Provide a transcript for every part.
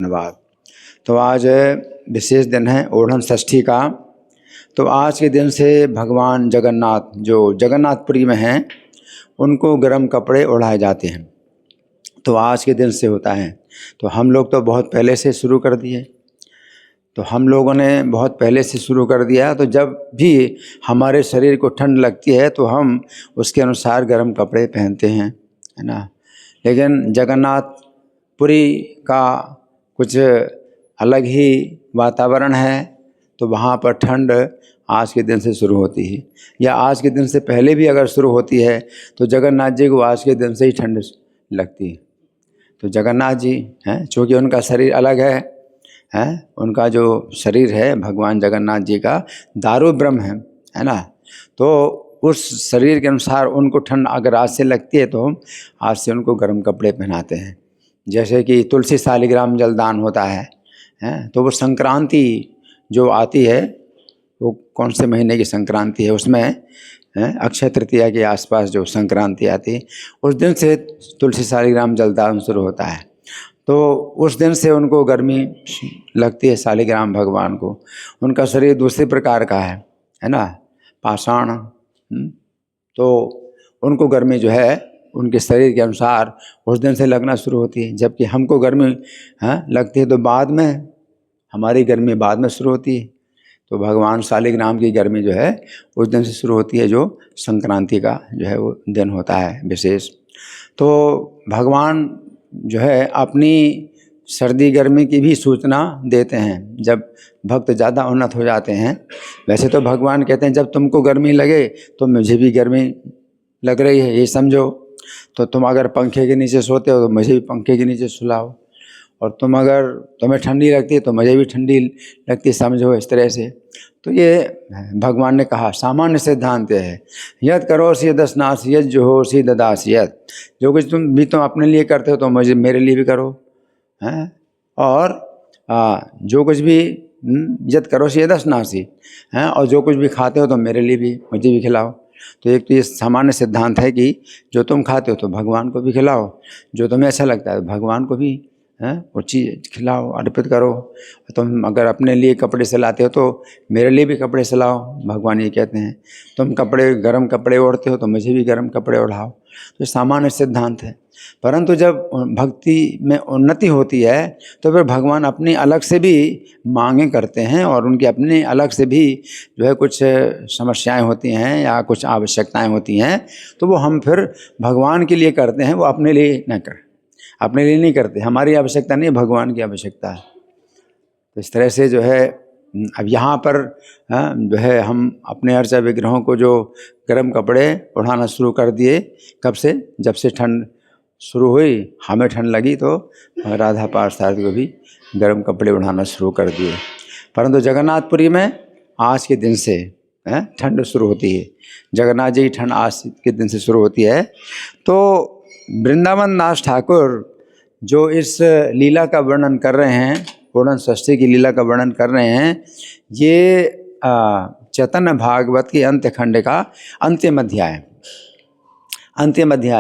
धन्यवाद। तो आज विशेष दिन है ओढ़न षष्ठी का। तो आज के दिन से भगवान जगन्नाथ जो जगन्नाथपुरी में हैं उनको गर्म कपड़े ओढ़ाए जाते हैं। तो आज के दिन से होता है। तो हम लोग तो बहुत पहले से शुरू कर दिए। तो हम लोगों ने बहुत पहले से शुरू कर दिया। तो जब भी हमारे शरीर को ठंड लगती है तो हम उसके अनुसार गर्म कपड़े पहनते हैं, है ना। लेकिन जगन्नाथपुरी का कुछ अलग ही वातावरण है। तो वहाँ पर ठंड आज के दिन से शुरू होती है, या आज के दिन से पहले भी अगर शुरू होती है तो जगन्नाथ जी को आज के दिन से ही ठंड लगती है। तो जगन्नाथ जी हैं, चूँकि उनका शरीर अलग है, उनका जो शरीर है भगवान जगन्नाथ जी का दारू ब्रह्म है ना। तो उस शरीर के अनुसार उनको ठंड अगर आज से लगती है तो हम आज से उनको गर्म कपड़े पहनाते हैं। जैसे कि तुलसी शालिग्राम जलदान होता है, तो वो संक्रांति जो आती है, वो कौन से महीने की संक्रांति है, उसमें अक्षय तृतीया के आसपास जो संक्रांति आती है उस दिन से तुलसी शालिग्राम जलदान शुरू होता है। तो उस दिन से उनको गर्मी लगती है शालिग्राम भगवान को। उनका शरीर दूसरे प्रकार का है ना, पाषाण। तो उनको गर्मी जो है उनके शरीर के अनुसार उस दिन से लगना शुरू होती है। जबकि हमको गर्मी लगती है तो बाद में, हमारी गर्मी बाद में शुरू होती है। तो भगवान शालिग्राम की गर्मी जो है उस दिन से शुरू होती है, जो संक्रांति का जो है वो दिन होता है विशेष। तो भगवान जो है अपनी सर्दी गर्मी की भी सूचना देते हैं जब भक्त ज़्यादा उन्नत हो जाते हैं। वैसे तो भगवान कहते हैं जब तुमको गर्मी लगे तो मुझे भी गर्मी लग रही है, ये समझो। तो तुम अगर पंखे के नीचे सोते हो तो मुझे भी पंखे के नीचे सुलाओ, और तुम्हें ठंडी लगती है तो मुझे भी ठंडी लगती है, समझो, इस तरह से। तो ये भगवान ने कहा सामान्य सिद्धांत है, यद करो सी दसनास यद जो हो सी ददास यद। जो कुछ तुम अपने लिए करते हो तो मुझे मेरे लिए भी करो, हैं। और जो कुछ भी यद करो सी दसनासी हैं, और जो कुछ भी खाते हो तो मेरे लिए भी, मुझे भी खिलाओ। तो एक तो ये सामान्य सिद्धांत है कि जो तुम खाते हो तो भगवान को भी खिलाओ, जो तुम्हें अच्छा लगता है भगवान को भी वो चीज़ खिलाओ, अर्पित करो। तुम अगर अपने लिए कपड़े सिलाते हो तो मेरे लिए भी कपड़े सिलाओ, भगवान ये कहते हैं। तुम गर्म कपड़े ओढ़ते हो तो मुझे भी गर्म कपड़े ओढ़ाओ। तो सामान्य सिद्धांत है। परंतु जब भक्ति में उन्नति होती है तो फिर भगवान अपनी अलग से भी मांगे करते हैं, और उनकी अपने अलग से भी जो है कुछ समस्याएं होती हैं या कुछ आवश्यकताएं होती हैं, तो वो हम फिर भगवान के लिए करते हैं, वो अपने लिए न करें, अपने लिए नहीं करते। हमारी आवश्यकता नहीं, भगवान की आवश्यकता है। तो इस तरह से जो है अब यहाँ पर जो है हम अपने अर्चा विग्रहों को जो गर्म कपड़े ओढ़ाना शुरू कर दिए। कब से? जब से ठंड शुरू हुई, हमें ठंड लगी तो राधा पार्षद को भी गर्म कपड़े ओढ़ाना शुरू कर दिए। परंतु जगन्नाथपुरी में आज के दिन से ठंड शुरू होती है। जगन्नाथ जी की ठंड आज के दिन से शुरू होती है। तो वृंदावन दास ठाकुर जो इस लीला का वर्णन कर रहे हैं, ओढ़न षष्ठी की लीला का वर्णन कर रहे हैं, ये चैतन्य भागवत की अंत्य खंड का अंतिम अध्याय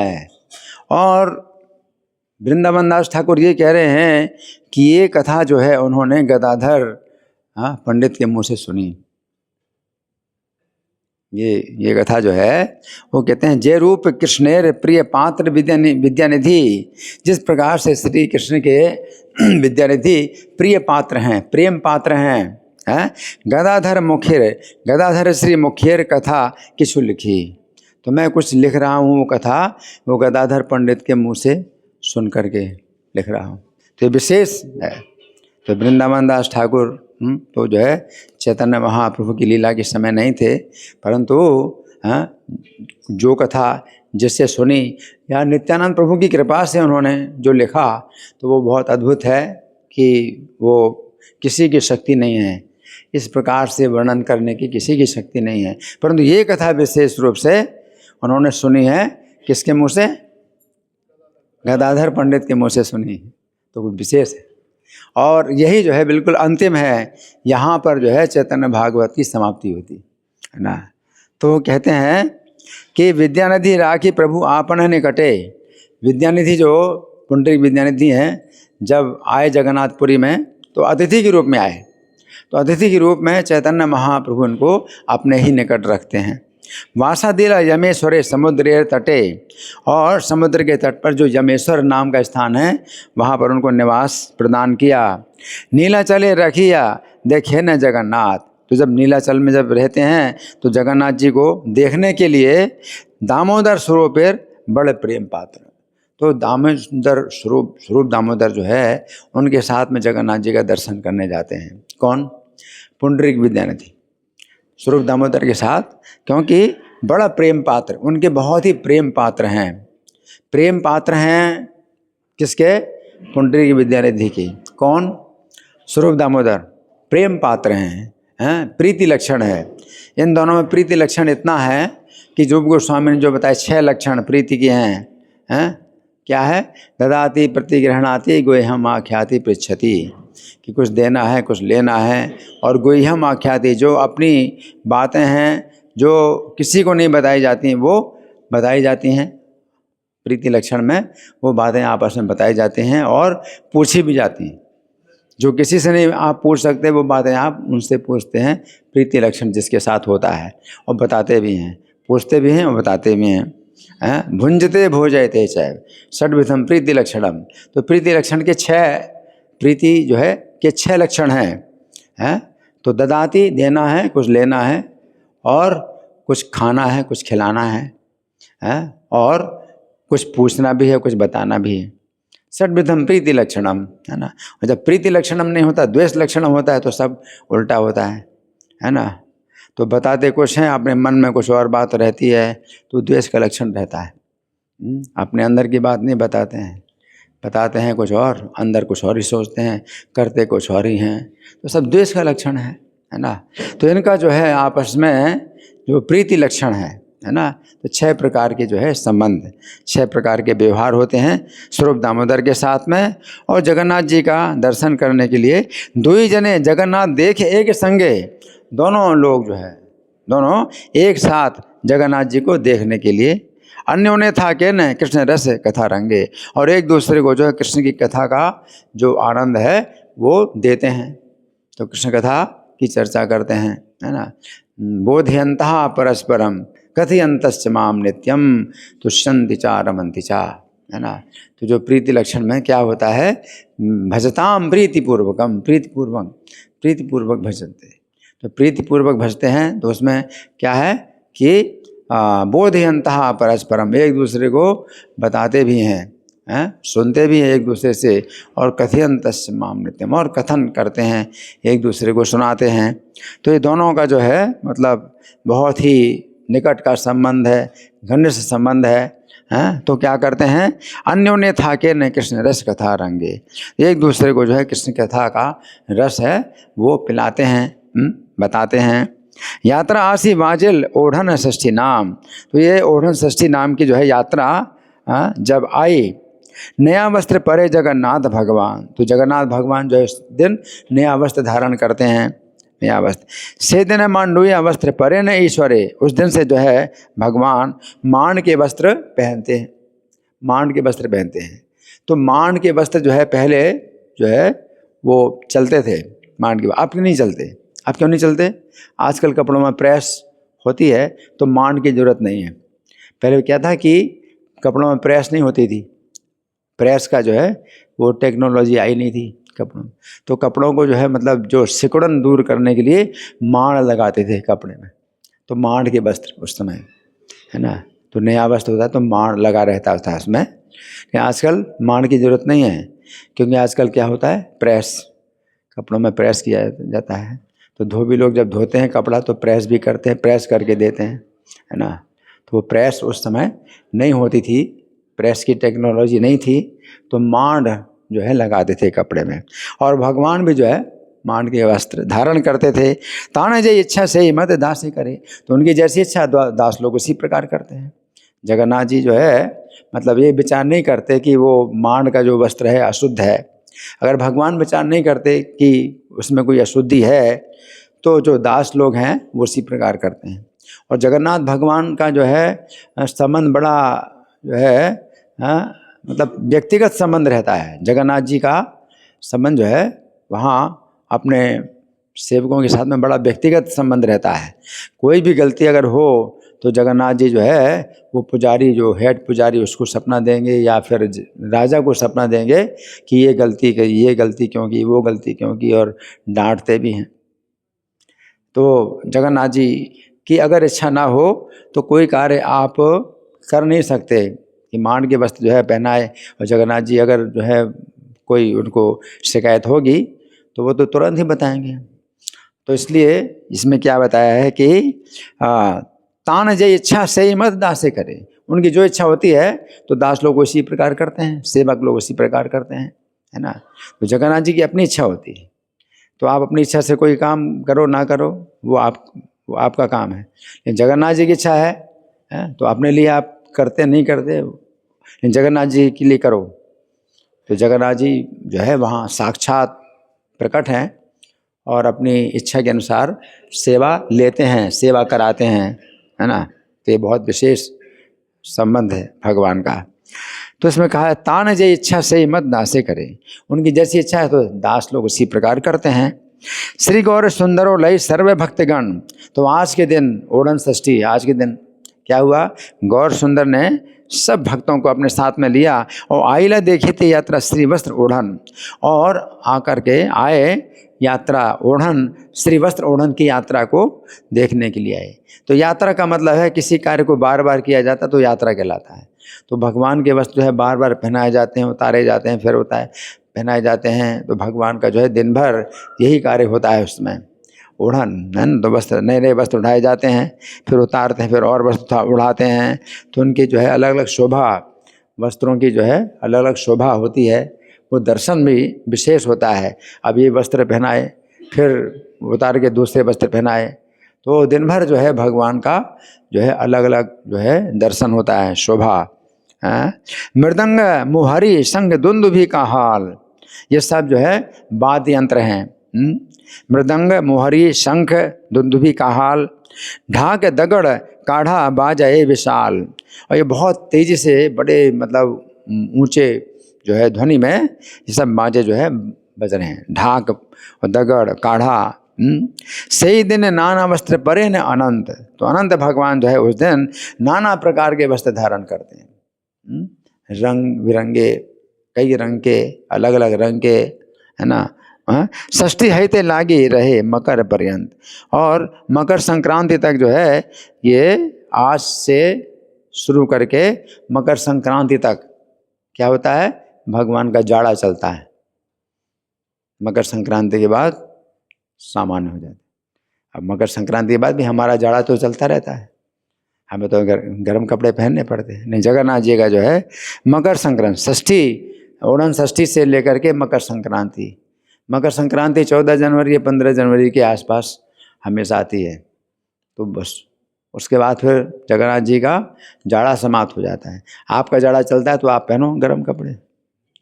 है। और वृंदावन दास ठाकुर ये कह रहे हैं कि ये कथा जो है उन्होंने गदाधर पंडित के मुँह से सुनी। ये कथा जो है वो कहते हैं, जय रूप कृष्णेर प्रिय पात्र विद्यानिधि। जिस प्रकार से श्री कृष्ण के विद्यानिधि प्रिय पात्र हैं, प्रेम पात्र हैं, गदाधर श्री मुखेर कथा किछु लिखी। तो मैं कुछ लिख रहा हूँ, वो कथा वो गदाधर पंडित के मुँह से सुन करके लिख रहा हूँ। तो ये विशेष है। तो वृंदावन दास ठाकुर तो जो है चैतन्य महाप्रभु की लीला के समय नहीं थे, परंतु जो कथा जिससे सुनी या नित्यानंद प्रभु की कृपा से उन्होंने जो लिखा, तो वो बहुत अद्भुत है कि वो किसी की शक्ति नहीं है, इस प्रकार से वर्णन करने की किसी की शक्ति नहीं है। परंतु ये कथा विशेष रूप से उन्होंने सुनी है, किसके मुँह से? गदाधर पंडित के मुँह से सुनी, तो वो विशेष है। और यही जो है बिल्कुल अंतिम है, यहाँ पर जो है चैतन्य भागवत की समाप्ति होती है ना। तो कहते हैं कि विद्यानिधि राखी प्रभु आपन निकटे। विद्यानिधि जो पुंडरीक विद्यानिधि हैं, जब आए जगन्नाथपुरी में तो अतिथि के रूप में आए। तो अतिथि के रूप में चैतन्य महाप्रभु इनको अपने ही निकट रखते हैं। वासादिल यमेश्वरे समुद्र तटे, और समुद्र के तट पर जो यमेश्वर नाम का स्थान है वहाँ पर उनको निवास प्रदान किया। नीलाचले रखिया देखे न जगन्नाथ, तो जब नीलाचल में जब रहते हैं तो जगन्नाथ जी को देखने के लिए दामोदर स्वरूपेर बड़े प्रेम पात्र, तो दामोदर स्वरूप दामोदर जो है उनके साथ में जगन्नाथ जी का दर्शन करने जाते हैं। कौन? पुंडरीक विद्यानिधि स्वरूप दामोदर के साथ, क्योंकि बड़ा प्रेम पात्र, उनके बहुत ही प्रेम पात्र हैं। प्रेम पात्र हैं किसके? पुंडरीक विद्यानिधि की। कौन? स्वरूप दामोदर प्रेम पात्र हैं, प्रीति लक्षण है। इन दोनों में प्रीति लक्षण इतना है कि जो गोस्वामी ने जो बताया 6 लक्षण प्रीति के हैं, क्या है? ददाति प्रतिग्रहणाति गुह्यम आख्याति पृच्छति, कि कुछ देना है, कुछ लेना है, और गुह्यम आख्याति, जो अपनी बातें हैं जो किसी को नहीं बताई जाती हैं वो बताई जाती हैं। प्रीति लक्षण में वो बातें आपस में बताई जाती हैं और पूछी भी जाती हैं। जो किसी से नहीं आप पूछ सकते वो बातें आप उनसे पूछते हैं। प्रीति लक्षण जिसके साथ होता है और बताते भी हैं, पूछते भी हैं और बताते भी हैं। भुंजते भोजयते चैव षड्विधम प्रीति लक्षणम, तो प्रीति लक्षण के 6 प्रीति जो है के 6 लक्षण हैं। तो ददाती देना है, कुछ लेना है, और कुछ खाना है, कुछ खिलाना है, और कुछ पूछना भी है, कुछ बताना भी है। षड्विधम प्रीति लक्षणम, है ना। और जब प्रीति लक्षणम नहीं होता, द्वेष लक्षणम होता है तो सब उल्टा होता है ना। तो बताते कुछ हैं, अपने मन में कुछ और बात रहती है तो द्वेष का लक्षण रहता है। अपने अंदर की बात नहीं बताते हैं, बताते हैं कुछ और, अंदर कुछ और ही सोचते हैं, करते कुछ और ही हैं, तो सब द्वेष का लक्षण है ना। तो इनका जो है आपस में जो प्रीति लक्षण है ना, तो 6 प्रकार के जो है संबंध, 6 प्रकार के व्यवहार होते हैं स्वरूप दामोदर के साथ में। और जगन्नाथ जी का दर्शन करने के लिए दुई जने जगन्नाथ देख एक संगे, दोनों लोग जो है दोनों एक साथ जगन्नाथ जी को देखने के लिए, अन्योन्य था के न कृष्ण रस कथा रंगे, और एक दूसरे को जो है कृष्ण की कथा का जो आनंद है वो देते हैं। तो कृष्ण कथा की चर्चा करते हैं, है ना। बोधयन्तः परस्परम कथयन्तश्च माम नित्यम तुष्यन्ति चा रमन्ति चा, है ना। तो जो प्रीति लक्षण में क्या होता है, भजताम प्रीतिपूर्वकम, प्रीतिपूर्वक भजते, तो प्रीतिपूर्वक भजते हैं। तो उसमें क्या है कि बोधयन्तः परस्परम, एक दूसरे को बताते भी हैं, सुनते भी हैं एक दूसरे से, और कथयन्तश्च माम नित्यम, और कथन करते हैं, एक दूसरे को सुनाते हैं। तो ये दोनों का जो है मतलब बहुत ही निकट का संबंध है, घनिष्ठ संबंध है। तो क्या करते हैं, अन्योन्य था के न कृष्ण रस कथा रंगे, एक दूसरे को जो है कृष्ण कथा का रस है वो पिलाते हैं, बताते हैं। यात्रा आसी वाजिल ओढ़न षष्ठी नाम, तो ये ओढ़न षष्ठी नाम की जो है यात्रा जब आई, नया वस्त्र परे जगन्नाथ भगवान, तो जगन्नाथ भगवान जो है इस दिन नया वस्त्र धारण करते हैं, नया वस्त्र। से दिन मांडुया वस्त्र परे न ईश्वरे, उस दिन से जो है भगवान मांड के वस्त्र पहनते हैं, मांड के वस्त्र पहनते हैं। तो मांड के वस्त्र जो है पहले जो है वो चलते थे मांड के, अब नहीं चलते। अब क्यों नहीं चलते? आजकल कपड़ों में प्रेस होती है तो मांड की ज़रूरत नहीं है। पहले क्या था कि कपड़ों में प्रेस नहीं होती थी, प्रेस का जो है वो टेक्नोलॉजी आई नहीं थी कपड़ों में, तो कपड़ों को जो है मतलब जो सिकुड़न दूर करने के लिए मांड लगाते थे कपड़े में। तो मांड के वस्त्र उस समय, है ना, तो नया वस्त्र होता है तो मांड लगा रहता था उसमें। आजकल मांड की ज़रूरत नहीं है, क्योंकि आजकल क्या होता है, प्रेस, कपड़ों में प्रेस किया जाता है। तो धोबी लोग जब धोते हैं कपड़ा तो प्रेस भी करते हैं, प्रेस करके देते हैं, है ना। तो वो प्रेस उस समय नहीं होती थी, प्रेस की टेक्नोलॉजी नहीं थी, तो मांड जो है लगाते थे कपड़े में। और भगवान भी जो है मांड के वस्त्र धारण करते थे। ताने जय इच्छा से ही मत दास ही करे, तो उनकी जैसी इच्छा दास लोग उसी प्रकार करते हैं। जगन्नाथ जी जो है मतलब ये विचार नहीं करते कि वो मांड का जो वस्त्र है अशुद्ध है। अगर भगवान विचार नहीं करते कि उसमें कोई अशुद्धि है तो जो दास लोग हैं वो उसी प्रकार करते हैं। और जगन्नाथ भगवान का जो है संबंध बड़ा जो है मतलब व्यक्तिगत संबंध रहता है। जगन्नाथ जी का संबंध जो है वहाँ अपने सेवकों के साथ में बड़ा व्यक्तिगत संबंध रहता है। कोई भी गलती अगर हो तो जगन्नाथ जी जो है वो पुजारी, जो हेड पुजारी, उसको सपना देंगे या फिर राजा को सपना देंगे कि ये गलती क्यों की, वो गलती क्यों की, और डांटते भी हैं। तो जगन्नाथ जी की अगर इच्छा ना हो तो कोई कार्य आप कर नहीं सकते कि मांड के वस्त्र जो है पहनाए, और जगन्नाथ जी अगर जो है कोई उनको शिकायत होगी तो वो तो तुरंत ही बताएंगे। तो इसलिए इसमें क्या बताया है कि तान जय इच्छा से मत दासे करे। उनकी जो इच्छा होती है तो दास लोग उसी प्रकार करते हैं, सेवक लोग उसी प्रकार करते हैं, है ना। तो जगन्नाथ जी की अपनी इच्छा होती है, तो आप अपनी इच्छा से कोई काम करो ना करो वो आपका काम है। लेकिन जगन्नाथ जी की इच्छा है तो अपने लिए आप करते नहीं करते, लेकिन जगन्नाथ जी के लिए करो। तो जगन्नाथ जी जो है वहाँ साक्षात प्रकट हैं और अपनी इच्छा के अनुसार सेवा लेते हैं, सेवा कराते हैं, है ना। तो ये बहुत विशेष संबंध है भगवान का। तो इसमें कहा है तान जय इच्छा से मत दासे करे। उनकी जैसी इच्छा है तो दास लोग उसी प्रकार करते हैं। श्री गौर सुंदरो लय सर्व भक्तगण। तो आज के दिन ओढ़न षष्ठी, आज के दिन क्या हुआ, गौर सुंदर ने सब भक्तों को अपने साथ में लिया और आइला देखी थी यात्रा श्री वस्त्र ओढ़न, और आकर के आए यात्रा ओढ़न, श्री वस्त्र ओढ़न की यात्रा को देखने के लिए आए। तो यात्रा का मतलब है किसी कार्य को बार बार किया जाता तो यात्रा कहलाता है। तो भगवान के वस्त्र जो है बार बार पहनाए जाते हैं, उतारे जाते हैं, फिर होता है पहनाए जाते हैं। तो भगवान का जो है दिन भर यही कार्य होता है उसमें, ओढ़न है ना। तो वस्त्र, नए नए वस्त्र उठाए जाते हैं, फिर उतारते हैं, फिर और वस्त्र उड़ाते हैं। तो उनकी जो है अलग अलग शोभा, वस्त्रों की जो है अलग अलग शोभा होती है, वो दर्शन भी विशेष होता है। अब ये वस्त्र पहनाए, फिर उतार के दूसरे वस्त्र पहनाए, तो दिन भर जो है भगवान का जो है अलग अलग जो है दर्शन होता है, शोभा। मृदंग मुहरी संग दुंदुभी का हाल, ये सब जो है वाद्य यंत्र हैं। मृदंग मुहरी शंख दुंदुभी का हाल, ढाक दगड़ काढ़ा बाजाए विशाल। और ये बहुत तेजी से बड़े मतलब ऊंचे जो है ध्वनि में ये सब बाजे जो है बज रहे हैं। ढाक और दगड़ काढ़ा। सही दिन नाना वस्त्र परे न अनंत। तो अनंत भगवान जो है उस दिन नाना प्रकार के वस्त्र धारण करते हैं, रंग बिरंगे, कई रंग के, अलग अलग रंग के, है ना। षष्ठी हैते लागी रहे मकर पर्यंत। और मकर संक्रांति तक जो है ये आज से शुरू करके मकर संक्रांति तक क्या होता है, भगवान का जाड़ा चलता है। मकर संक्रांति के बाद सामान्य हो जाता है। अब मकर संक्रांति के बाद भी हमारा जाड़ा तो चलता रहता है, हमें तो गर्म कपड़े पहनने पड़ते हैं। नहीं, जगन्नाथ जी का जो है मकर संक्रांति, षष्ठी, ओणन षष्ठी से लेकर के मकर संक्रांति। मकर संक्रांति 14 जनवरी या 15 जनवरी के आसपास हमेशा आती है। तो बस उसके बाद फिर जगन्नाथ जी का जाड़ा समाप्त हो जाता है। आपका जाड़ा चलता है तो आप पहनो गर्म कपड़े,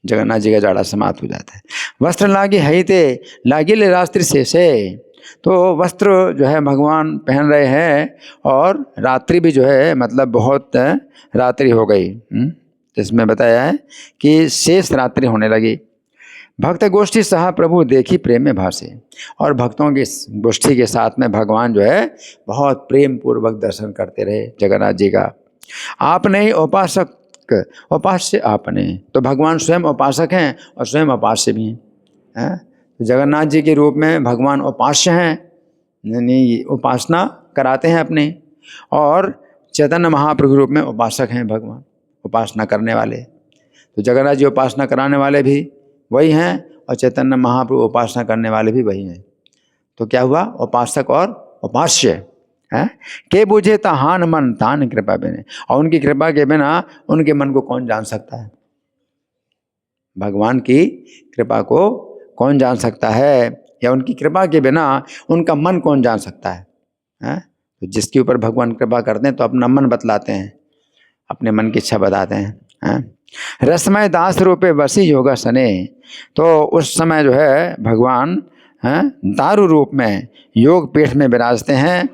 जगन्नाथ जी का जाड़ा समाप्त हो जाता है। वस्त्र लागी हैते लागिले रात्रि से। तो वस्त्र जो है भगवान पहन रहे हैं, और रात्रि भी जो है मतलब बहुत रात्रि हो गई। इसमें बताया है कि शेष रात्रि होने लगी। भक्त गोष्ठी सहा प्रभु देखी प्रेम में भासे। और भक्तों की गोष्ठी के साथ में भगवान जो है बहुत प्रेम पूर्वक दर्शन करते रहे जगन्नाथ जी का। आपने ही उपासक उपास्य आपने। तो भगवान स्वयं उपासक हैं और स्वयं उपास्य भी हैं। तो जगन्नाथ जी के रूप में भगवान उपास्य हैं, यानी उपासना कराते हैं अपने, और चैतन्य महाप्रभु रूप में उपासक हैं भगवान, उपासना करने वाले। तो जगन्नाथ जी उपासना कराने वाले भी वही हैं और चैतन्य महाप्रभु उपासना करने वाले भी वही हैं। तो क्या हुआ, उपासक और उपास्य है। के बुझे ताहान मन तान कृपा बिने। और उनकी कृपा के बिना उनके मन को कौन जान सकता है, भगवान की कृपा को कौन जान सकता है, या उनकी कृपा के बिना उनका मन कौन जान सकता है। तो जिसके ऊपर भगवान कृपा करते हैं तो अपना मन बतलाते हैं, अपने मन की इच्छा बताते हैं। रसमय दास रूपे वसी योगा सने। तो उस समय जो है भगवान दारू रूप में योग पीठ में विराजते हैं,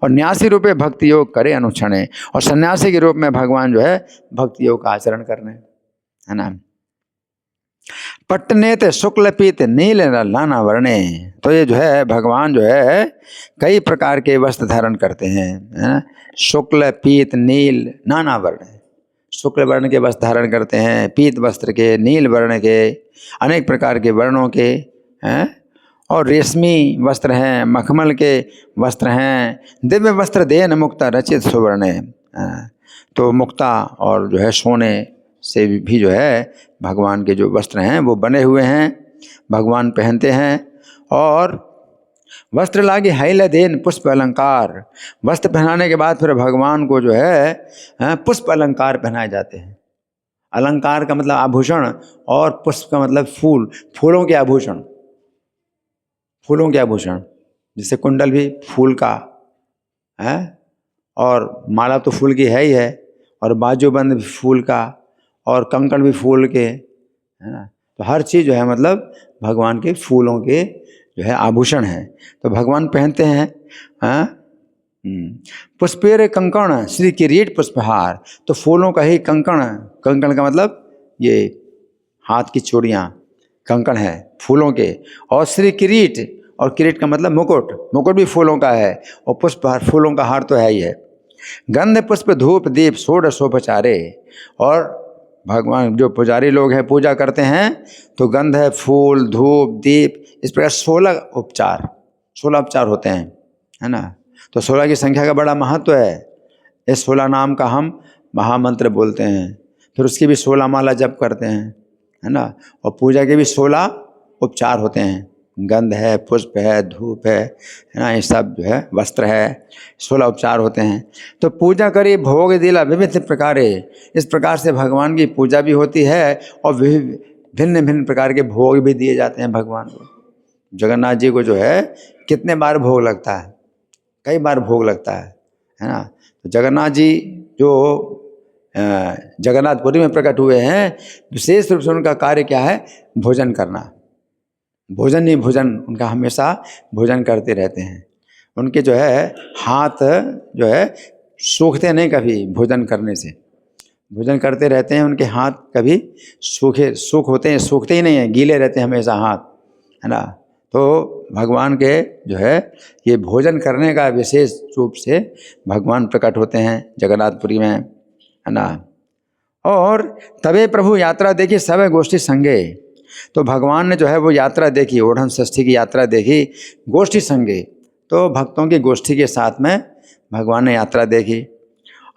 और न्यासी रूपे भक्ति योग करे अनुक्षणे। और सन्यासी के रूप में भगवान जो है भक्ति योग का आचरण करने। है ना। पट्टनेत शुक्ल पीत नील नाना वर्णे, तो ये जो है भगवान जो है कई प्रकार के वस्त्र धारण करते हैं, है ना। शुक्ल पीत नील नाना वर्ण, शुक्ल वर्ण के वस्त्र धारण करते हैं, पीत वस्त्र के, नील वर्ण के, अनेक प्रकार के वर्णों के हैं, और रेशमी वस्त्र हैं, मखमल के वस्त्र हैं, दिव्य वस्त्र देन मुक्ता रचित सुवर्ण। तो मुक्ता और जो है सोने से भी जो है भगवान के जो वस्त्र हैं वो बने हुए हैं, भगवान पहनते हैं। और वस्त्र लागे हैल देन पुष्प अलंकार, वस्त्र पहनाने के बाद फिर भगवान को जो है पुष्प अलंकार पहनाए जाते हैं। अलंकार का मतलब आभूषण, और पुष्प का मतलब फूल, फूलों के आभूषण, फूलों के आभूषण, जैसे कुंडल भी फूल का है, और माला तो फूल की है ही है, और बाजूबंद भी फूल का, और कंकण भी फूल के, है ना। तो हर चीज़ जो है मतलब भगवान के फूलों के जो है आभूषण है, तो भगवान पहनते हैं। पुष्पेर कंकण श्री किरीट पुष्पहार, तो फूलों का ही कंकण, कंकण का मतलब ये हाथ की चूड़ियाँ कंकण है फूलों के, और श्री किरीट, और किरीट का मतलब मुकुट, मुकुट भी फूलों का है, और पुष्पहार फूलों का हार तो है ही है। गंध पुष्प धूप दीप षोडशोपचारे, और भगवान जो पुजारी लोग हैं पूजा करते हैं तो गंध है, फूल, धूप, दीप, इस प्रकार 16 उपचार, 16 उपचार होते हैं, है ना। तो 16 की संख्या का बड़ा महत्व है। इस 16 नाम का हम महामंत्र बोलते हैं, फिर उसकी भी 16 माला जप करते हैं, है ना। और पूजा के भी 16 उपचार होते हैं, गंध है, पुष्प है, धूप है ना, ये सब जो है वस्त्र है, 16 उपचार होते हैं। तो पूजा करी भोग दिला विविध प्रकारे, इस प्रकार से भगवान की पूजा भी होती है, और भिन्न भिन्न प्रकार के भोग भी दिए जाते हैं भगवान को। जगन्नाथ जी को जो है कितने बार भोग लगता है, कई बार भोग लगता है ना। तो जगन्नाथ जी जो जगन्नाथपुरी में प्रकट हुए हैं, विशेष रूप से उनका कार्य क्या है, भोजन करना, भोजन ही भोजन, उनका हमेशा भोजन करते रहते हैं। उनके जो है हाथ जो है सूखते नहीं कभी, भोजन करने से भोजन करते रहते हैं, उनके हाथ कभी सूख होते हैं, सूखते ही नहीं हैं, गीले रहते हैं हमेशा हाथ, है ना। तो भगवान के जो है ये भोजन करने का विशेष रूप से भगवान प्रकट होते हैं जगन्नाथपुरी में, है ना। और तबे प्रभु यात्रा देखी सब गोष्ठी संगे, तो भगवान ने जो है वो यात्रा देखी, ओढ़न षष्ठी की यात्रा देखी गोष्ठी संगे, तो भक्तों की गोष्ठी के साथ में भगवान ने यात्रा देखी।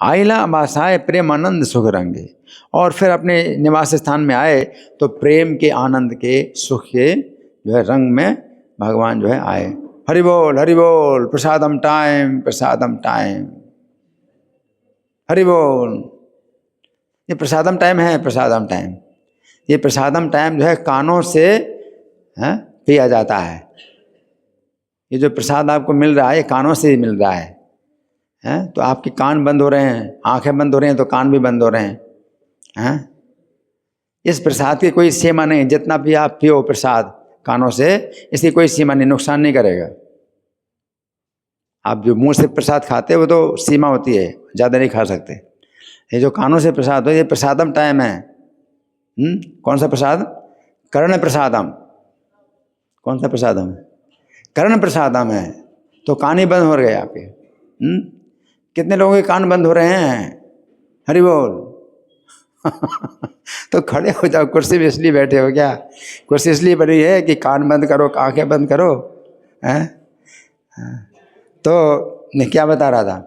आइला बासाए प्रेम आनंद सुख रंगे, और फिर अपने निवास स्थान में आए तो प्रेम के आनंद के सुख के जो है रंग में भगवान जो है आए। हरि बोल प्रसादम टाइम, प्रसादम टाइम, हरि बोल। ये प्रसादम टाइम है, प्रसादम टाइम, ये प्रसादम टाइम जो है कानों से पिया जाता है। ये जो प्रसाद आपको मिल रहा है ये कानों से ही मिल रहा है, तो आपके कान बंद हो रहे हैं, आंखें बंद हो रही हैं तो कान भी बंद हो रहे हैं। इस प्रसाद की कोई सीमा नहीं, जितना भी आप पियो प्रसाद कानों से, इसकी कोई सीमा नहीं, नुकसान नहीं करेगा। आप जो मुंह से प्रसाद खाते हो वो तो सीमा होती है, ज़्यादा नहीं खा सकते। ये जो कानों से प्रसाद हो, ये प्रसादम टाइम है। कौन सा प्रसाद? कर्ण प्रसादम। कौन सा प्रसादम है? कर्ण प्रसादम है। तो कान ही बंद हो गए आपके। कितने लोगों के कान बंद हो रहे हैं? हरि बोल। तो खड़े हो जाओ, कुर्सी में इसलिए बैठे हो क्या? कुर्सी इसलिए बनी है कि कान बंद करो, आंखें बंद करो, हैं? तो मैं क्या बता रहा था?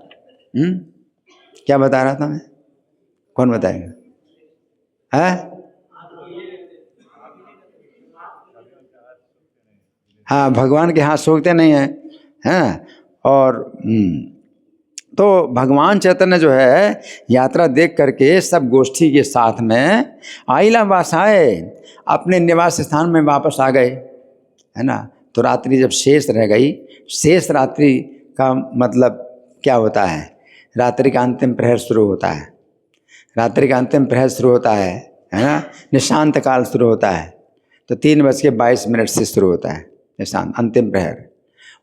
क्या बता रहा था मैं? कौन बताएगा? है? हाँ, भगवान के हाथ सूखते नहीं हैं। और तो भगवान चैतन्य जो है यात्रा देख करके सब गोष्ठी के साथ में आइला वासाए, अपने निवास स्थान में वापस आ गए, है ना। तो रात्रि जब शेष रह गई, शेष रात्रि का मतलब क्या होता है? रात्रि का अंतिम प्रहर शुरू होता है, रात्रि का अंतिम प्रहर शुरू होता है ना। निशांत काल शुरू होता है, तो 3:22 से शुरू होता है निशांत अंतिम प्रहर।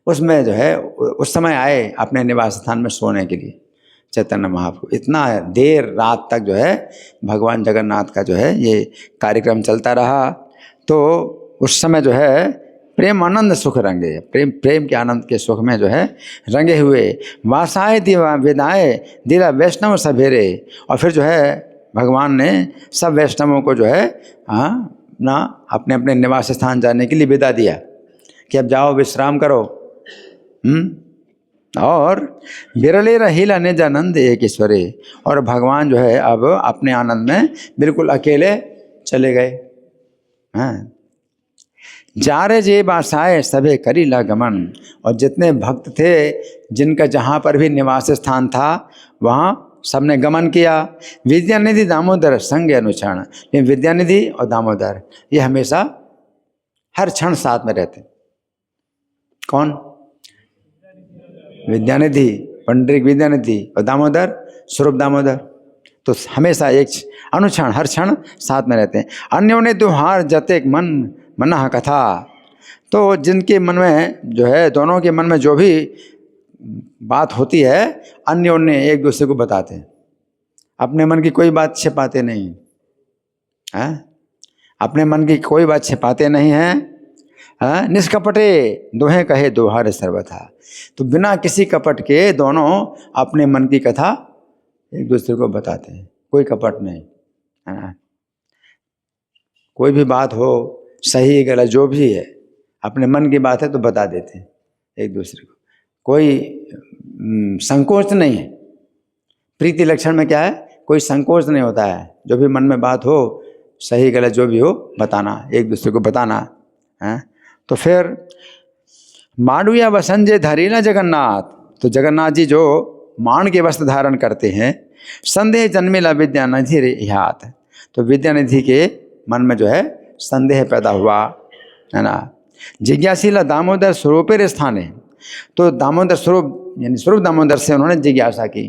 उसमें जो है उस समय आए अपने निवास स्थान में सोने के लिए। चैतन्य महाप्रभु। इतना देर रात तक जो है भगवान जगन्नाथ का जो है ये कार्यक्रम चलता रहा। तो उस समय जो है प्रेम आनंद सुख रंगे, प्रेम के आनंद के सुख में जो है रंगे हुए। वासाए दिवा विदाए दिला वैष्णव सवेरे। और फिर जो है भगवान ने सब वैष्णवों को जो है ना अपने अपने निवास स्थान जाने के लिए विदा दिया कि अब जाओ विश्राम करो। और बिरले रहीला निजानंद एक ईश्वरे। और भगवान जो है अब अपने आनंद में बिल्कुल अकेले चले गए। जारे जे बासाए सभे करीला गमन। और जितने भक्त थे जिनका जहाँ पर भी निवास स्थान था वहाँ सबने गमन किया। विद्यानिधि दामोदर संग अनुक्षण। लेकिन विद्यानिधि और दामोदर ये हमेशा हर क्षण साथ में रहते। कौन? विद्यानिधि, पंडित विद्यानिधि, और दामोदर स्वरूप दामोदर। तो हमेशा एक अनुक्षण हर क्षण साथ में रहते हैं। अन्योन्य दुहार जतेक मन मना कथा। तो जिनके मन में जो है दोनों के मन में जो भी बात होती है अन्योन्य एक दूसरे को बताते हैं। अपने मन की कोई बात छिपाते नहीं हैं, अपने मन की कोई बात छिपाते नहीं हैं। निष्कपटे दोहे कहे दोहार सर्वथा। तो बिना किसी कपट के दोनों अपने मन की कथा एक दूसरे को बताते हैं, कोई कपट नहीं है। कोई भी बात हो, सही गलत जो भी है, अपने मन की बात है तो बता देते हैं एक दूसरे को। कोई संकोच नहीं है। प्रीति लक्षण में क्या है? कोई संकोच नहीं होता है। जो भी मन में बात हो, सही गलत जो भी हो, बताना, एक दूसरे को बताना है। तो फिर मांडुया वसंजय धरीला जगन्नाथ। तो जगन्नाथ जी जो मांड के वस्त्र धारण करते हैं। संदेह जन्मेला विद्यानिधि ह्यात। तो विद्यानिधि के मन में जो है संदेह पैदा हुआ, है ना। जिज्ञासीला दामोदर स्वरूपेर स्थाने। तो दामोदर स्वरूप यानी स्वरूप दामोदर से उन्होंने जिज्ञासा की।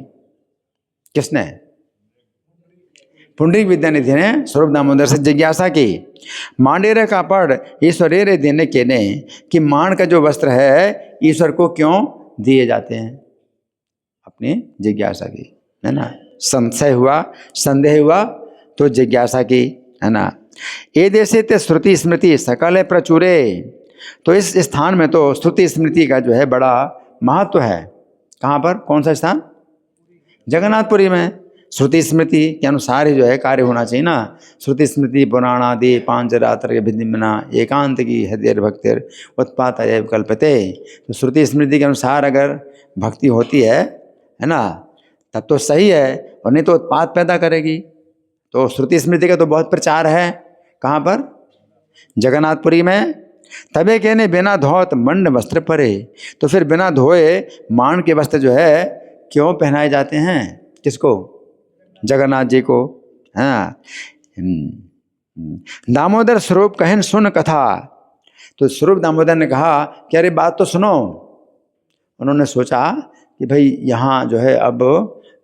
किसने? पुंडरीक विद्यानिधि ने स्वरूप दामोदर से जिज्ञासा की। मांडेरे का पढ़ ईश्वरेरे देने के ने, कि मांड का जो वस्त्र है ईश्वर को क्यों दिए जाते हैं। अपनी जिज्ञासा की, है ना। संशय हुआ, संदेह हुआ, तो जिज्ञासा की, है ना। ए देशे ते श्रुति स्मृति सकल प्रचुरे। तो इस स्थान में तो श्रुति स्मृति का जो है बड़ा महत्व है। कहाँ पर? कौन सा स्थान? जगन्नाथपुरी में। श्रुति स्मृति के अनुसार ही जो है कार्य होना चाहिए ना। श्रुति स्मृति पुराणादि पांच रात्र के भिन्ना एकांत की हृदय भक्तिर उत्पात एव कल्पते। तो श्रुति स्मृति के अनुसार अगर भक्ति होती है ना, तब तो सही है, और नहीं तो उत्पात पैदा करेगी। तो श्रुति स्मृति का तो बहुत प्रचार है। कहाँ पर? जगन्नाथपुरी में। तबे कहने बिना धोत मंड वस्त्र परे। तो फिर बिना धोए मांड के वस्त्र जो है क्यों पहनाए जाते हैं? किसको? जगन्नाथ जी को। हाँ। दामोदर स्वरूप कहन सुन कथा। तो स्वरूप दामोदर ने कहा कि अरे बात तो सुनो। उन्होंने सोचा कि भाई यहाँ जो है अब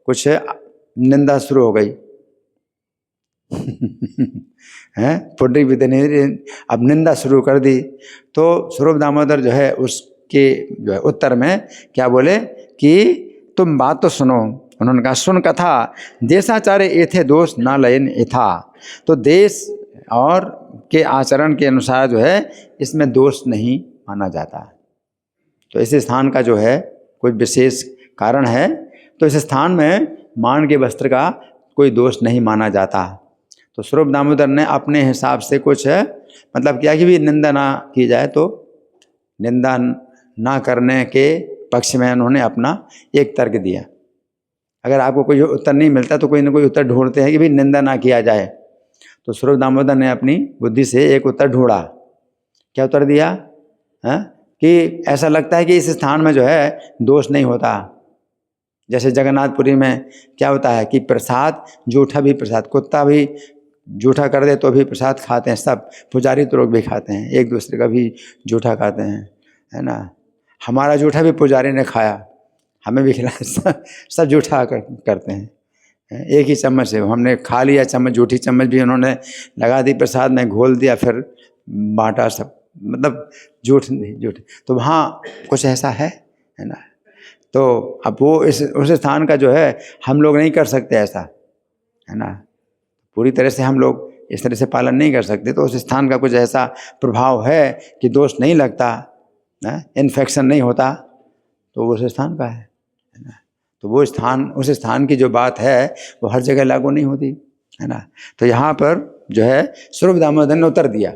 कुछ निंदा शुरू हो गई है। पुंडरीक विद्यानिधि ने अब निंदा शुरू कर दी। तो स्वरूप दामोदर जो है उसके जो है उत्तर में क्या बोले कि तुम बात तो सुनो। उन्होंने कहा सुन कथा देशाचार्य एथे दोष ना लयन एथा। तो देश और के आचरण के अनुसार जो है इसमें दोष नहीं माना जाता। तो इस स्थान का जो है कोई विशेष कारण है, तो इस स्थान में मांड के वस्त्र का कोई दोष नहीं माना जाता। तो स्वरूप दामोदर ने अपने हिसाब से कुछ है मतलब क्या कि भी निंदा ना की जाए, तो निंदा ना करने के पक्ष में उन्होंने अपना एक तर्क दिया। अगर आपको कोई उत्तर नहीं मिलता तो कोई ना कोई उत्तर ढूंढते हैं कि भाई निंदा ना किया जाए। तो स्वरूप दामोदर ने अपनी बुद्धि से एक उत्तर ढूंढा। क्या उत्तर दिया है? कि ऐसा लगता है कि इस स्थान में जो है दोष नहीं होता। जैसे जगन्नाथपुरी में क्या होता है कि प्रसाद, जूठा भी प्रसाद, कुत्ता भी जूठा कर दे तो भी प्रसाद खाते हैं सब, पुजारी तो लोग भी खाते हैं, एक दूसरे का भी जूठा खाते हैं, है ना। हमारा जूठा भी पुजारी ने खाया, हमें भी खिलाया, सब जूठा करते हैं। एक ही चम्मच से हमने खा लिया, चम्मच जूठी चम्मच भी उन्होंने लगा दी प्रसाद में, घोल दिया, फिर बांटा सब, मतलब झूठ नहीं झूठ। तो वहाँ कुछ ऐसा है ना। तो अब वो उस स्थान का जो है हम लोग नहीं कर सकते ऐसा, है ना, पूरी तरह से हम लोग इस तरह से पालन नहीं कर सकते। तो उस स्थान का कुछ ऐसा प्रभाव है कि दोष नहीं लगता, इन्फेक्शन नहीं होता, तो वो उस स्थान का है ना। तो वो स्थान, उस स्थान की जो बात है वो हर जगह लागू नहीं होती, है ना। तो यहाँ पर जो है स्वरूप दामोदर ने उत्तर दिया।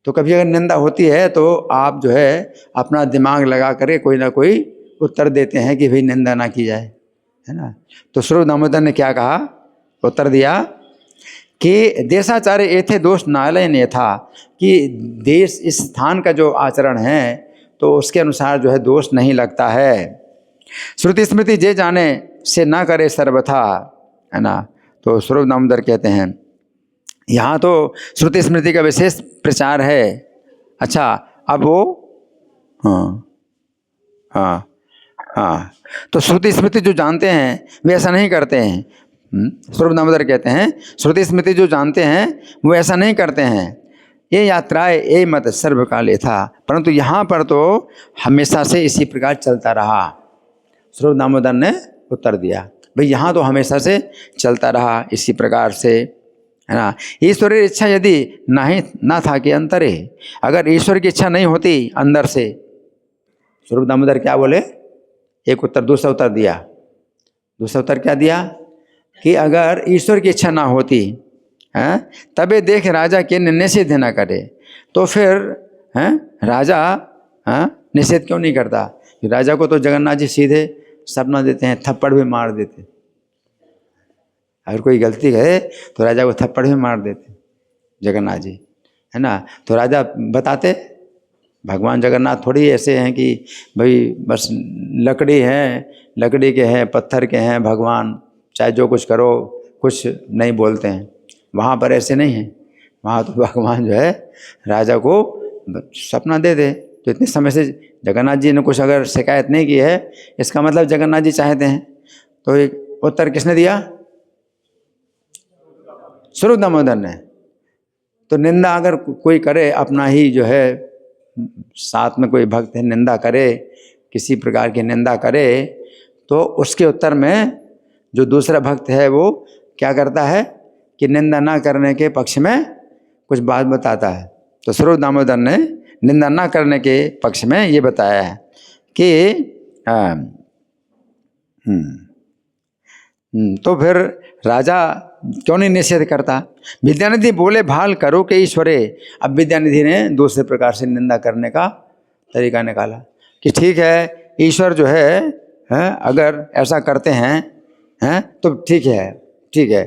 तो कभी अगर निंदा होती है तो आप जो है अपना दिमाग लगा करके कोई ना कोई उत्तर देते हैं कि भाई निंदा ना की जाए, है ना। तो स्वरूप दामोदर ने क्या कहा, उत्तर दिया कि देशाचार्य एथे दोष नालय ने था, कि देश इस स्थान का जो आचरण है तो उसके अनुसार जो है दोष नहीं लगता है। श्रुति स्मृति जे जाने से ना करे सर्वथा, है ना। तो स्वरूप दामोदर कहते हैं यहाँ तो श्रुति स्मृति का विशेष प्रचार है। अच्छा, अब वो हाँ, तो श्रुति स्मृति जो जानते हैं वे ऐसा नहीं करते हैं। स्वरूप दामोदर कहते हैं श्रुति स्मृति जो जानते हैं वो ऐसा नहीं करते हैं। ये यात्राएं ये मत सर्वकाल था, परंतु यहाँ पर तो हमेशा से इसी प्रकार चलता रहा। स्वरूप दामोदर ने उत्तर दिया, भाई यहाँ तो हमेशा से चलता रहा इसी प्रकार से, है ना। ईश्वरीय इच्छा यदि ना था कि अंतरे, अगर ईश्वर की इच्छा नहीं होती अंदर से, स्वरूप दामोदर क्या बोले, एक उत्तर, दूसरा उत्तर दिया। दूसरा उत्तर क्या दिया कि अगर ईश्वर की इच्छा ना होती हैं तबे देख राजा के निषेध न करे, तो फिर राजा निषेध क्यों नहीं करता। राजा को तो जगन्नाथ जी सीधे सपना देते हैं, थप्पड़ भी मार देते। अगर कोई गलती करे तो राजा को थप्पड़ भी मार देते जगन्नाथ जी, है ना। तो राजा बताते, भगवान जगन्नाथ थोड़ी ऐसे हैं कि भाई बस लकड़ी है, लकड़ी के हैं, पत्थर के हैं भगवान, चाहे जो कुछ करो कुछ नहीं बोलते हैं। वहाँ पर ऐसे नहीं है, वहाँ तो भगवान जो है राजा को सपना दे दे। तो इतने समय से जगन्नाथ जी ने कुछ अगर शिकायत नहीं की है, इसका मतलब जगन्नाथ जी चाहते हैं। तो एक उत्तर किसने दिया, स्वरूप दामोदर ने। तो निंदा अगर कोई करे, अपना ही जो है साथ में कोई भक्त है निंदा करे, किसी प्रकार की निंदा करे, तो उसके उत्तर में जो दूसरा भक्त है वो क्या करता है कि निंदा ना करने के पक्ष में कुछ बात बताता है। तो स्वरूप दामोदर ने निंदा ना करने के पक्ष में ये बताया है कि तो फिर राजा क्यों नहीं निषेध करता। विद्यानिधि बोले भाल करो के ईश्वरे। अब विद्यानिधि ने दूसरे प्रकार से निंदा करने का तरीका निकाला कि ठीक है, ईश्वर जो है अगर ऐसा करते हैं तो ठीक है,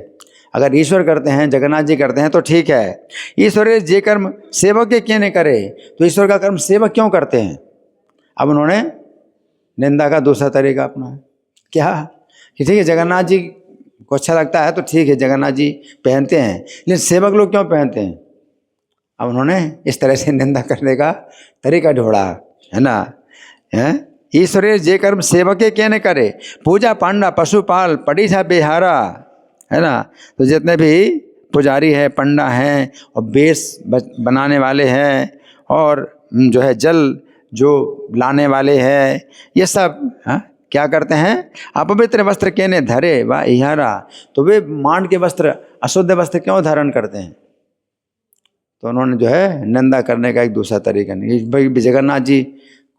अगर ईश्वर करते हैं, जगन्नाथ जी करते हैं तो ठीक है। ईश्वर जे कर्म सेवक के क्यों नहीं करे, तो ईश्वर का कर्म सेवक क्यों करते हैं। अब उन्होंने निंदा का दूसरा तरीका अपनाया, क्या कि ठीक है जगन्नाथ जी को अच्छा लगता है तो ठीक है, जगन्नाथ जी पहनते हैं, लेकिन सेवक लोग क्यों पहनते हैं। अब उन्होंने इस तरह से निंदा करने का तरीका ढूंढा, है ना। ईश्वरीय जे कर्म सेवक के क्या न करे, पूजा पांडा पशुपाल पड़ीसा बेहारा, है ना। तो जितने भी पुजारी है, पंडा हैं और बेस बनाने वाले हैं और जो है जल जो लाने वाले हैं, ये सब क्या करते हैं, अपवित्र वस्त्र केने धरे व इहारा। तो वे मांड के वस्त्र, अशुद्ध वस्त्र क्यों धारण करते हैं। तो उन्होंने जो है निंदा करने का एक दूसरा तरीका नहीं, भाई जगन्नाथ जी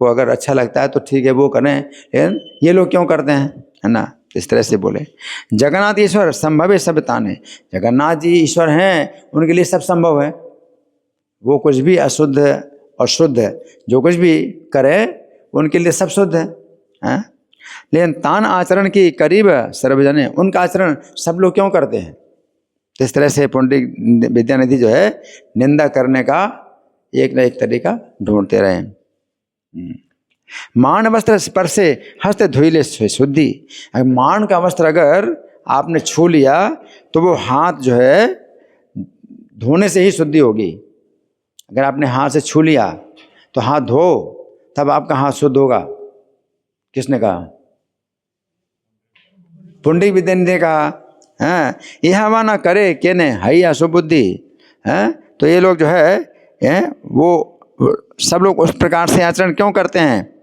को अगर अच्छा लगता है तो ठीक है वो करें, लेकिन ये लोग क्यों करते हैं, है ना। इस तरह से बोले जगन्नाथ ईश्वर संभव है सब ताने। जगन्नाथ जी ईश्वर हैं, उनके लिए सब संभव है, वो कुछ भी अशुद्ध और शुद्ध जो कुछ भी करे उनके लिए सब शुद्ध है। लेकिन तान आचरण की करीब सर्वजने, उनका आचरण सब लोग क्यों करते हैं। तो इस तरह से पंडित विद्यानिधि जो है निंदा करने का एक न एक तरीका ढूंढते रहे। मान वस्त्र स्पर्शे हस्त धोइले शुद्धि। अगर मान का वस्त्र अगर आपने छू लिया तो वो हाथ जो है धोने से ही शुद्धि होगी। अगर आपने हाथ से छू लिया तो हाथ धो, तब आपका हाथ शुद्ध होगा। किसने कहा, पुंडिक विद्यानिधि ने कहा। यह वाना करे के ने हई असुबुद्धि। तो ये लोग जो है वो सब लोग उस प्रकार से आचरण क्यों करते हैं,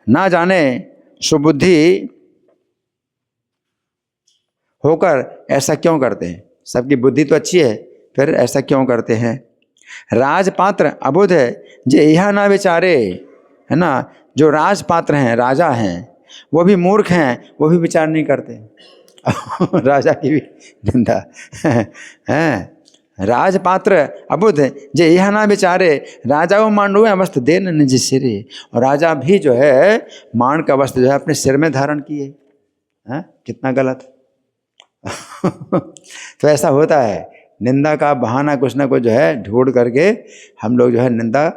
ना जाने सुबुद्धि होकर ऐसा क्यों करते हैं? सबकी बुद्धि तो अच्छी है, फिर ऐसा क्यों करते हैं? राजपात्र अबुध जे यह ना विचारे, है ना, जो राजपात्र हैं, राजा हैं, वो भी मूर्ख हैं, वो भी विचार नहीं करते। राजा की भी निंदा है। राजपात्र अबुध जे यह ना विचारे, राजा वो मांडू है वस्त्र देन निज सिरे। और राजा भी जो है मांड का वस्त्र जो है अपने सिर में धारण किए, हैं, कितना गलत। तो ऐसा होता है, निंदा का बहाना कुछ ना कुछ जो है ढूंढ करके हम लोग जो है निंदा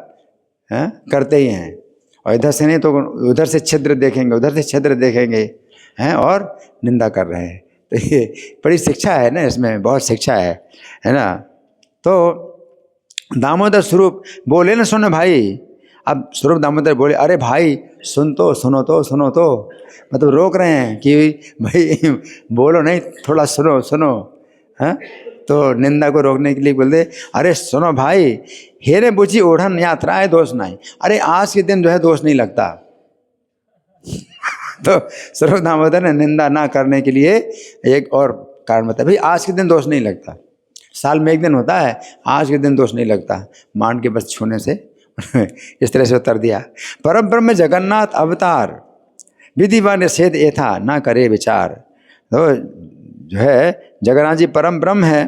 करते ही हैं। और इधर से नहीं तो उधर से छिद्र देखेंगे, उधर से छिद्र देखेंगे, हैं, और निंदा कर रहे हैं। तो ये बड़ी शिक्षा है ना, इसमें बहुत शिक्षा है ना। तो दामोदर स्वरूप बोले ना, सुन भाई। अब स्वरूप दामोदर बोले, अरे भाई सुन तो, सुनो तो, सुनो तो, मतलब रोक रहे हैं कि भाई बोलो नहीं, थोड़ा सुनो सुनो, हैं। तो निंदा को रोकने के लिए बोलते, अरे सुनो भाई, हेरे बुझी ओढ़न यात्राएं दोष नहीं। अरे आज के दिन जो है दोष नहीं लगता। तो स्वरूप दामोदर ने निंदा ना करने के लिए एक और कारण बताया, भाई आज के दिन दोष नहीं लगता, साल में एक दिन होता है, आज के दिन दोष नहीं लगता, मांड के बस छूने से। इस तरह से उत्तर दिया। परम ब्रह्म जगन्नाथ अवतार, विधि व निषेध एथा ना करे विचार। तो जो है जगन्नाथ जी परम ब्रह्म है,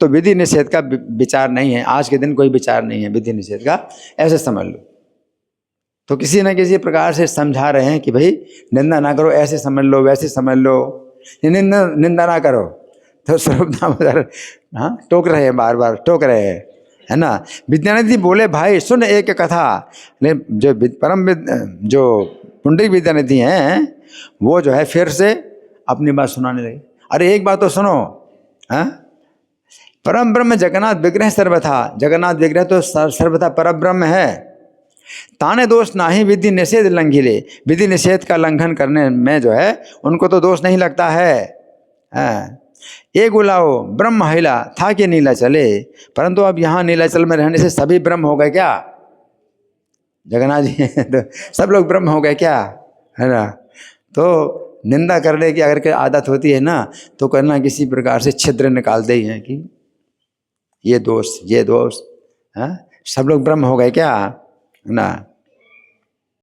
तो विधि निषेध का विचार नहीं है, आज के दिन कोई विचार नहीं है विधि निषेध का, ऐसे समझ लो। तो किसी न किसी प्रकार से समझा रहे हैं कि भाई निंदा ना करो, ऐसे समझ लो, वैसे समझ लो, निंदा ना करो। तो स्वरूप दामोदर हाँ टोक रहे हैं, बार बार टोक रहे हैं, है ना। विद्यानंद जी बोले, भाई सुन एक कथा। जो जो पुंडरीक विद्यानिधि हैं वो जो है फिर से अपनी बात सुनाने लगे। अरे एक बात तो सुनो, हाँ, परम ब्रह्म जगन्नाथ विग्रह सर्वथा, जगन्नाथ विग्रह तो सर्वथा परम ब्रह्म है। ताने दोष नाही विधि निषेध लंघिले, विधि निषेध का लंघन करने में जो है उनको तो दोष नहीं लगता है। ए गुलाओ ब्रह्म महिला था कि नीलाचले, परंतु अब यहाँ नीलाचल में रहने से सभी ब्रह्म हो गए क्या? जगन्नाथ जी तो सब लोग ब्रह्म हो गए क्या, है ना। तो निंदा करने की अगर के आदत होती है ना, तो करना किसी प्रकार से छिद्र निकालते ही हैं कि ये दोष, ये दोष, हाँ, सब लोग ब्रह्म हो गए क्या, है ना।